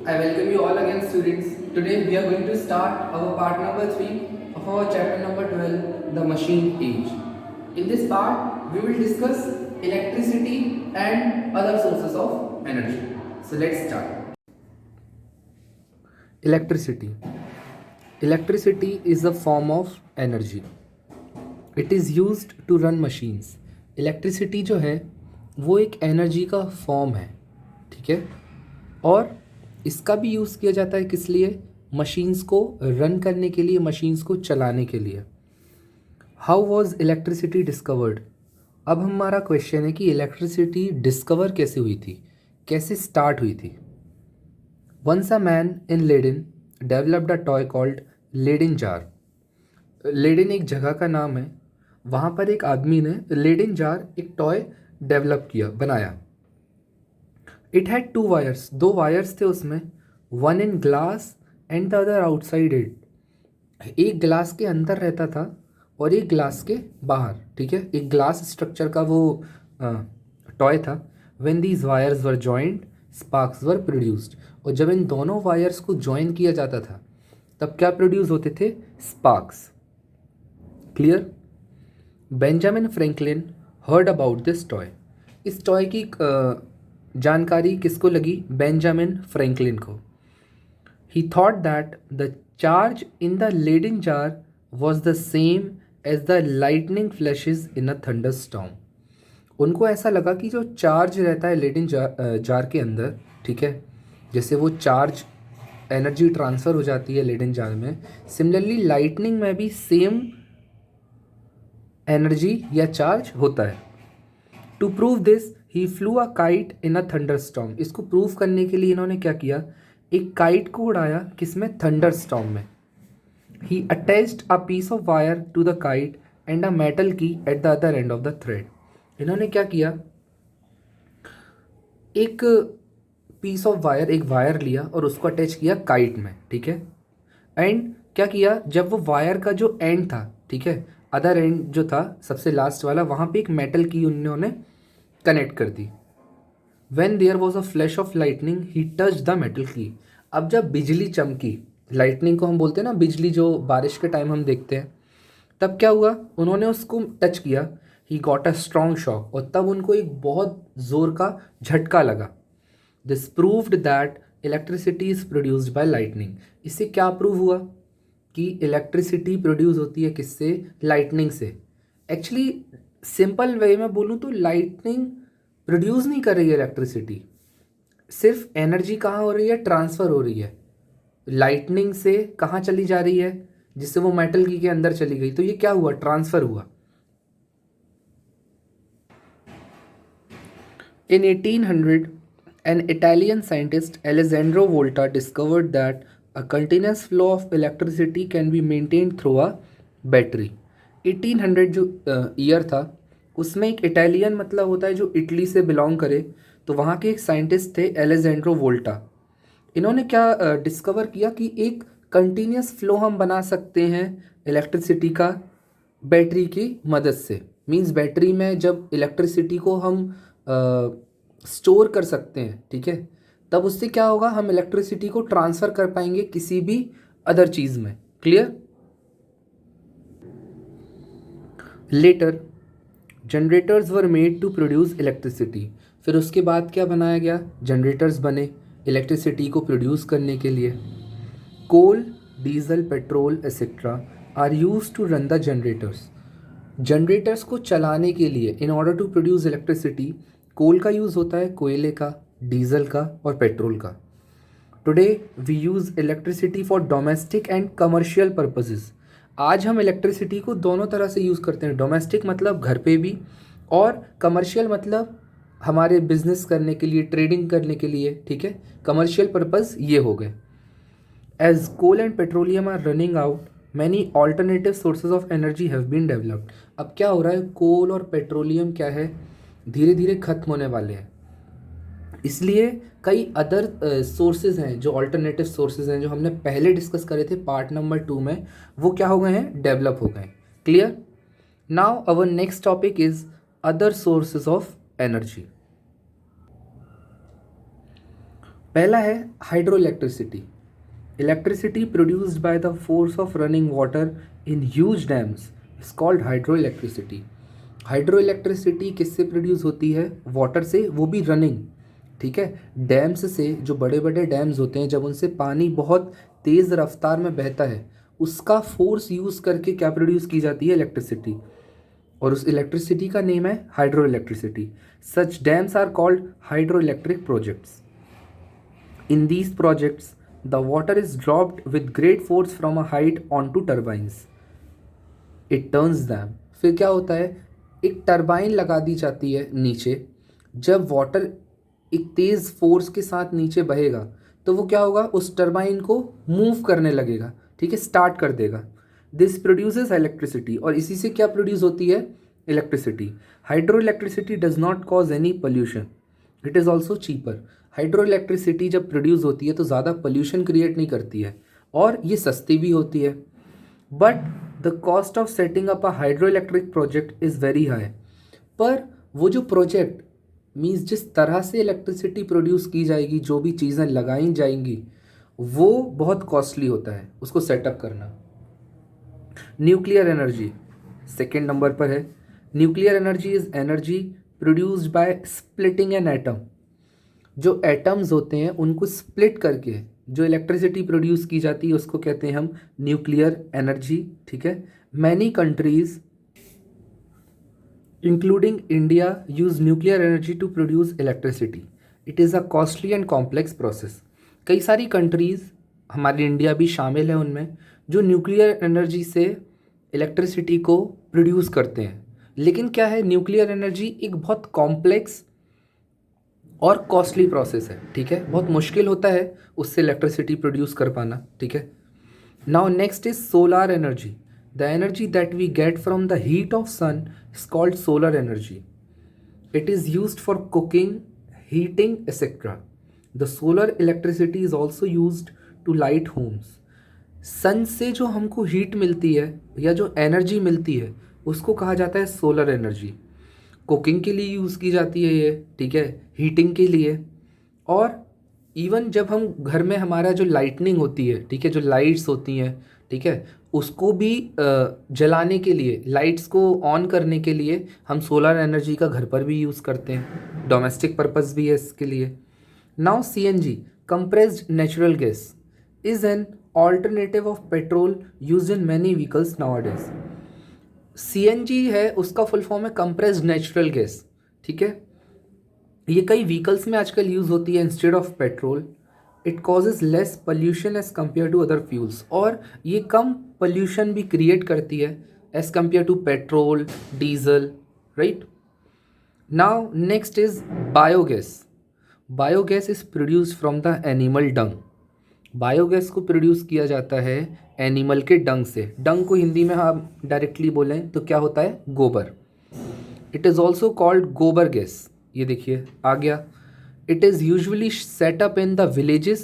I welcome you all again, students. Today we are going to start our part number 3 of our chapter number 12, the machine age. In this part, we will discuss electricity and other sources of energy. So let's start. Electricity. Electricity is a form of energy. It is used to run machines. Electricity जो है वो एक energy का form है, ठीक है। और इसका भी यूज़ किया जाता है किस लिए? मशीन्स को रन करने के लिए, मशीन्स को चलाने के लिए। How was electricity discovered? अब हमारा क्वेश्चन है कि इलेक्ट्रिसिटी डिस्कवर कैसे हुई थी, कैसे स्टार्ट हुई थी। Once a man in Leyden developed a toy called Leyden jar. Leyden एक जगह का नाम है, वहाँ पर एक आदमी ने लेडिन जार एक टॉय डेवलप किया, बनाया। इट हैड टू वायर्स, दो वायर्स थे उसमें, one in glass and the other outside it. एक ग्लास के अंदर रहता था और एक ग्लास के बाहर, ठीक है। एक ग्लास स्ट्रक्चर का वो टॉय था। When these wires were joined sparks were produced. और जब इन दोनों वायर्स को जॉइन किया जाता था तब क्या प्रोड्यूस होते थे? Sparks. Clear? Benjamin Franklin heard about this toy. इस टॉय की जानकारी किसको लगी? बेंजामिन फ्रैंकलिन को। He thought that the charge in the Leyden jar was the same as the lightning flashes in a thunder storm. उनको ऐसा लगा कि जो चार्ज रहता है लेडिन जार के अंदर, ठीक है, जैसे वो चार्ज एनर्जी ट्रांसफ़र हो जाती है लेडिन जार में, सिमिलरली लाइटनिंग में भी सेम एनर्जी या चार्ज होता है। To prove this he flew a kite in a thunder storm. इसको प्रूव करने के लिए इन्होंने क्या किया? एक काइट को उड़ाया, किसमें? थंडर स्टॉर्म में। He attached a piece of wire to the kite and a metal key at the other end of the thread. इन्होंने क्या किया? एक पीस ऑफ वायर, एक वायर लिया और उसको अटैच किया काइट में, ठीक है। एंड क्या किया? जब वो वायर का जो एंड था, ठीक है, अदर एंड जो था सबसे लास्ट वाला, वहाँ पे एक मेटल की उन्होंने कनेक्ट कर दी। When there was a flash of lightning he touch the metal key. अब जब बिजली चमकी, लाइटनिंग को हम बोलते हैं ना, बिजली जो बारिश के टाइम हम देखते हैं, तब क्या हुआ? उन्होंने उसको टच किया, he got a strong shock, और तब उनको एक बहुत ज़ोर का झटका लगा। This proved that electricity is produced by lightning. इससे क्या प्रूव हुआ कि इलेक्ट्रिसिटी प्रोड्यूस होती है किससे? लाइटनिंग से। एक्चुअली सिंपल वे में बोलूँ तो लाइटनिंग प्रोड्यूस नहीं कर रही है इलेक्ट्रिसिटी, सिर्फ एनर्जी कहाँ हो रही है? ट्रांसफ़र हो रही है। लाइटनिंग से कहाँ चली जा रही है? जिससे वो मेटल की के अंदर चली गई, तो ये क्या हुआ? ट्रांसफ़र हुआ। In 1800, an Italian scientist Alessandro Volta discovered that a continuous flow of electricity can be maintained through a battery. 1800 जो ईयर था, उसमें एक इटालियन मतलब होता है जो इटली से बिलोंग करे, तो वहाँ के एक साइंटिस्ट थे एलेजेंड्रो वोल्टा। इन्होंने क्या डिस्कवर किया कि एक कंटिन्यूस फ्लो हम बना सकते हैं इलेक्ट्रिसिटी का बैटरी की मदद से। मींस बैटरी में जब इलेक्ट्रिसिटी को हम स्टोर कर सकते हैं, ठीक है, तब उससे क्या होगा? हम इलेक्ट्रिसिटी को ट्रांसफ़र कर पाएंगे किसी भी अदर चीज़ में। Clear? Later generators were made to produce electricity. फिर उसके बाद क्या बनाया गया? जनरेटर्स बने इलेक्ट्रिसिटी को प्रोड्यूस करने के लिए। Coal, diesel, petrol etcetera are use to run the generators. Generators को चलाने के लिए, in order to produce electricity, coal का यूज़ होता है, कोयले का, डीजल का और पेट्रोल का। Today we use electricity for domestic and commercial purposes. आज हम इलेक्ट्रिसिटी को दोनों तरह से यूज़ करते हैं। डोमेस्टिक मतलब घर पे भी, और कमर्शियल मतलब हमारे बिजनेस करने के लिए, ट्रेडिंग करने के लिए, ठीक है। कमर्शियल पर्पस ये हो गए। As coal and petroleum are running out, many alternative sources of energy have been developed. अब क्या हो रहा है? कोल और पेट्रोलियम क्या है? धीरे धीरे खत्म होने वाले हैं, इसलिए कई अदर सोर्सेज हैं, जो ऑल्टरनेटिव सोर्सेज हैं जो हमने पहले डिस्कस करे थे पार्ट नंबर 2 में, वो क्या हो गए हैं? डेवलप हो गए। Clear? Now our next topic is other sources of energy. पहला है hydro electricity. Electricity produced by the force of running water in huge dams is called hydro electricity. Hydro electricity किससे प्रोड्यूस होती है? Water से, वो भी running. ठीक है, डैम्स से. जो बड़े बड़े डैम्स होते हैं, जब उनसे पानी बहुत तेज़ रफ्तार में बहता है, उसका फोर्स यूज़ करके क्या प्रोड्यूस की जाती है? इलेक्ट्रिसिटी. और उस इलेक्ट्रिसिटी का नेम है hydro electricity. Such dams are called hydro electric projects. In these projects the water is dropped with great force from a height on to turbines. It turns them. फिर क्या होता है? एक turbine लगा दी जाती है नीचे. जब वाटर एक तेज़ फोर्स के साथ नीचे बहेगा तो वो क्या होगा? उस टरबाइन को मूव करने लगेगा. ठीक है, स्टार्ट कर देगा. This produces electricity. और इसी से क्या प्रोड्यूस होती है? Electricity. Hydro electricity does not cause any pollution. It is also cheaper. Hydro electricity जब प्रोड्यूस होती है तो ज़्यादा पोल्यूशन क्रिएट नहीं करती है और ये सस्ती भी होती है. But the cost of setting up a hydro electric project is very high. पर वो जो प्रोजेक्ट मीन्स जिस तरह से इलेक्ट्रिसिटी प्रोड्यूस की जाएगी, जो भी चीज़ें लगाई जाएंगी, वो बहुत कॉस्टली होता है उसको सेटअप करना. न्यूक्लियर एनर्जी सेकेंड नंबर पर है. Nuclear energy is energy produced by splitting an atom. जो एटम्स होते हैं उनको स्प्लिट करके जो इलेक्ट्रिसिटी प्रोड्यूस की जाती है उसको कहते हैं हम न्यूक्लियर एनर्जी. ठीक है, many countries including India use nuclear energy to produce electricity. It is a costly and complex process. कई सारी कंट्रीज़, हमारी इंडिया भी शामिल है उनमें, जो न्यूक्लियर एनर्जी से इलेक्ट्रिसिटी को प्रोड्यूस करते हैं. लेकिन क्या है, न्यूक्लियर एनर्जी एक बहुत कॉम्प्लेक्स और कॉस्टली प्रोसेस है. ठीक है, बहुत मुश्किल होता है उससे इलेक्ट्रिसिटी प्रोड्यूस कर पाना. ठीक है. Now next is solar energy. The energy that we get from the heat of sun is called solar energy. It is used for cooking, heating, etc. The solar electricity is also used to light homes. सन से जो हमको heat मिलती है या जो energy मिलती है उसको कहा जाता है सोलर एनर्जी. कुकिंग के लिए यूज़ की जाती है ये. ठीक है, हीटिंग के लिए. और इवन जब हम घर में हमारा जो लाइटनिंग होती है, ठीक है, जो लाइट्स होती हैं, ठीक है, उसको भी जलाने के लिए, लाइट्स को ऑन करने के लिए हम सोलर एनर्जी का घर पर भी यूज़ करते हैं. डोमेस्टिक पर्पस भी है इसके लिए. Now CNG compressed natural gas is an alternative of petrol use in many vehicles nowadays. CNG है, उसका फुल फॉर्म है कंप्रेस्ड नेचुरल गैस. ठीक है, ये कई व्हीकल्स में आजकल यूज़ होती है instead of petrol. It causes less pollution as compare to other fuels. और ये कम पोल्यूशन भी क्रिएट करती है as compare to petrol, diesel. Right. Now next is biogas. Biogas is produce from the animal dung. Biogas को produce किया जाता है एनिमल के डंग से. डंग को हिंदी में हम डायरेक्टली बोलें तो क्या होता है? गोबर. इट इज़ ऑल्सो कॉल्ड गोबर गैस. ये देखिए आ गया. It is usually set up in the villages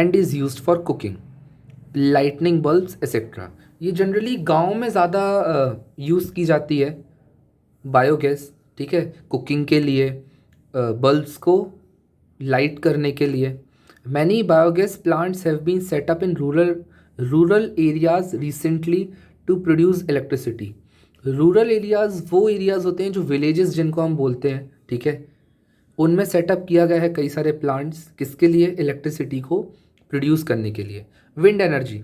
and is used for cooking, lightning bulbs etc. ये जनरली गांव में ज़्यादा यूज़ की जाती है बायोगैस. ठीक है, कुकिंग के लिए, बल्ब्स को लाइट करने के लिए. Many biogas plants have been set up in rural areas recently to produce electricity. Rural areas वो एरियाज़ होते हैं जो विलेजेस जिनको हम बोलते हैं. ठीक है, उनमें सेटअप किया गया है कई सारे प्लांट्स. किसके लिए? इलेक्ट्रिसिटी को प्रोड्यूस करने के लिए. Wind energy.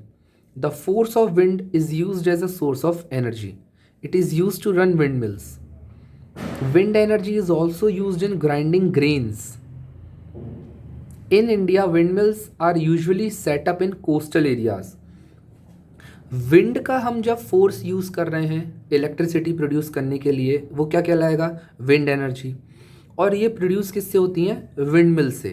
The force of wind is used as a source of energy. It is used to run wind mills. Wind energy is also used in grinding grains. In India wind mills are usually set up in coastal areas. Wind का हम जब force use कर रहे हैं electricity produce करने के लिए, वो क्या कहलाएगा? Wind energy. और ये प्रोड्यूस किससे होती हैं? विंड मिल से.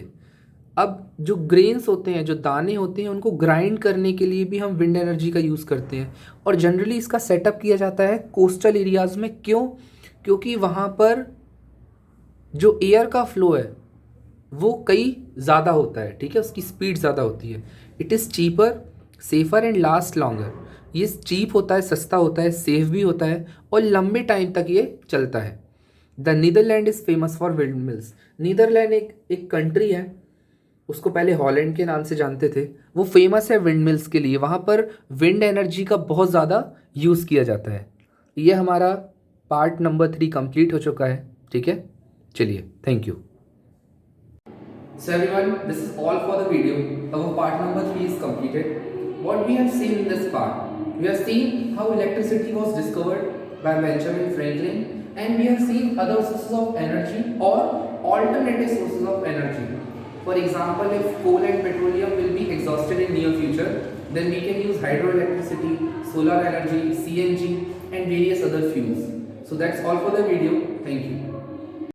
अब जो ग्रेन्स होते हैं, जो दाने होते हैं, उनको ग्राइंड करने के लिए भी हम विंड एनर्जी का यूज़ करते हैं. और जनरली इसका सेटअप किया जाता है कोस्टल एरियाज़ में. क्यों? क्योंकि वहाँ पर जो एयर का फ्लो है वो कई ज़्यादा होता है. ठीक है, उसकी स्पीड ज़्यादा होती है. It is cheaper, safer and last longer. ये चीप होता है, सस्ता होता है, सेफ भी होता है और लंबे टाइम तक ये चलता है. The Netherland is famous for wind mills. Netherland एक कंट्री है उसको पहले हॉलैंड के नाम से जानते थे, वो फेमस है विंड मिल्स के लिए। वहाँ पर विंड एनर्जी का बहुत ज़्यादा यूज़ किया जाता है। ये हमारा पार्ट नंबर 3 कंप्लीट हो चुका है। ठीक है, चलिए, thank you. So everyone, this is all for the video. Our part number 3 is completed. What we have seen in this part, we have seen how electricity was discovered by Benjamin Franklin, and we have seen other sources of energy or alternative sources of energy. For example, if coal and petroleum will be exhausted in near future, then we can use hydroelectricity, solar energy, CNG, and various other fuels. So that's all for the video. Thank you.